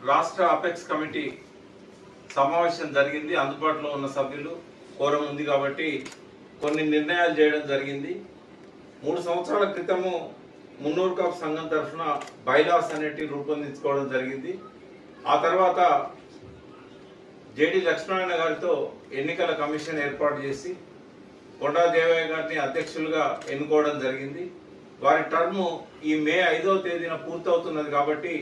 రాష్ట్ర apex committee సమావేశం జరిగింది. అందుబాటులో ఉన్న సభ్యులు కోరం ఉంది కాబట్టి కొన్ని నిర్ణయాలు చేయడం జరిగింది. 3 సంవత్సరాల క్రితము మున్నూరు కాపు సంఘం తరఫున బైలాస్ అనేటివి రూపొందించుకోవడం జరిగింది. ఆ తర్వాత జేడి లక్ష్మణ గారితో ఎన్నికల కమిషన్ ఏర్పాటు చేసి కొండా దేవయ్య గారిని అధ్యక్షులుగా ఎన్నుకోవడం జరిగింది. వారి టర్మ్ ఈ మే 5వ తేదీన పూర్తవుతున్నది కాబట్టి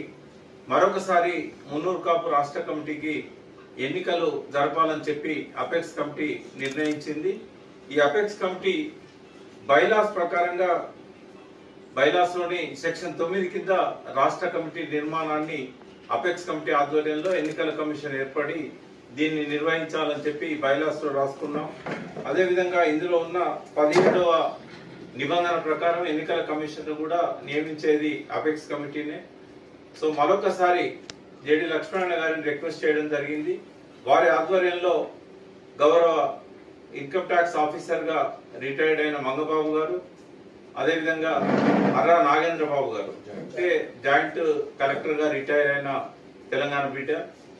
మరొకసారి మున్నూరు కాపు రాష్ట్ర కమిటీకి ఎన్నికలు జరపాలని చెప్పి అపెక్స్ కమిటీ నిర్ణయించింది. ఈ అపెక్స్ కమిటీ బైలాస్ ప్రకారంగా బైలాస్లోని సెక్షన్ 9 కింద రాష్ట్ర కమిటీ నిర్మాణాన్ని అపెక్స్ కమిటీ ఆధ్వర్యంలో ఎన్నికల కమిషన్ ఏర్పడి దీన్ని నిర్వహించాలని చెప్పి బైలాస్ లో రాసుకున్నాం. అదేవిధంగా ఇందులో ఉన్న 17వ నిబంధన ప్రకారం ఎన్నికల కమిషన్ కూడా నియమించేది అపెక్స్ కమిటీనే. సో మరొకసారి జేడి లక్ష్మణ గారిని రిక్వెస్ట్ చేయడం జరిగింది. వారి ఆధ్వర్యంలో గౌరవ ఇన్కమ్ ట్యాక్స్ ఆఫీసర్ గా రిటైర్డ్ అయిన మంగబాబు గారు, అదేవిధంగా అర్రా నాగేంద్ర బాబు గారు అంటే జాయింట్ కలెక్టర్ గా రిటైర్ అయిన తెలంగాణ బిడ్డ,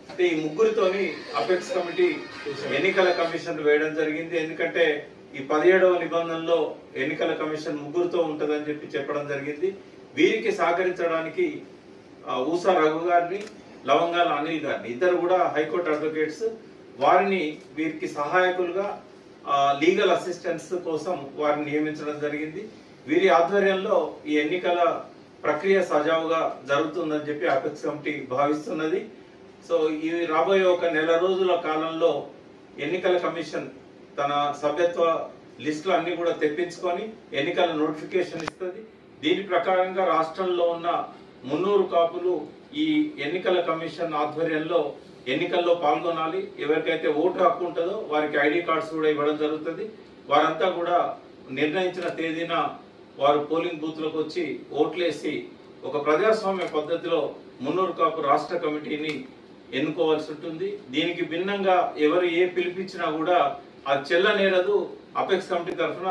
అంటే ఈ ముగ్గురితోని అపెక్స్ కమిటీ ఎన్నికల కమిషన్ వేయడం జరిగింది. ఎందుకంటే ఈ 17వ నిబంధనలో ఎన్నికల కమిషన్ ముగ్గురితో ఉంటుందని చెప్పడం జరిగింది. వీరికి సహకరించడానికి ఊసా రఘు గారిని, లవంగాల అనిల్ గారిని, ఇద్దరు కూడా హైకోర్టు అడ్వకేట్స్, వారిని వీరికి సహాయకులుగా లీగల్ అసిస్టెన్స్ కోసం వారిని నియమించడం జరిగింది. వీరి ఆధ్వర్యంలో ఈ ఎన్నికల ప్రక్రియ సజావుగా జరుగుతుందని చెప్పి అపెక్స్ కమిటీ భావిస్తున్నది. సో ఈ రాబోయే ఒక నెల రోజుల కాలంలో ఎన్నికల కమిషన్ తన సభ్యత్వ లిస్టులు అన్ని కూడా తెప్పించుకొని ఎన్నికల నోటిఫికేషన్ ఇస్తుంది. దీని ప్రకారంగా రాష్ట్రంలో ఉన్న మున్నూరు కాపులు ఈ ఎన్నికల కమిషన్ ఆధ్వర్యంలో ఎన్నికల్లో పాల్గొనాలి. ఎవరికైతే ఓటు హక్కు ఉంటుందో వారికి ఐడి కార్డ్స్ కూడా ఇవ్వడం జరుగుతుంది. వారంతా కూడా నిర్ణయించిన తేదీన వారు పోలింగ్ బూత్లకు వచ్చి ఓట్లేసి ఒక ప్రజాస్వామ్య పద్ధతిలో మున్నూరు కాపు రాష్ట్ర కమిటీని ఎన్నుకోవాల్సి ఉంటుంది. దీనికి భిన్నంగా ఎవరు ఏ పిలిపించినా కూడా అది చెల్లనేరదు. అపెక్స్ కమిటీ తరఫున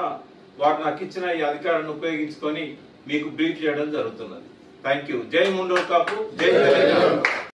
వారు నాకు ఇచ్చిన ఈ అధికారాన్ని ఉపయోగించుకొని మీకు బ్రీఫ్ చేయడం జరుగుతున్నది. Thank you. జై మున్నూరు కాపు, జై తెలంగాణ.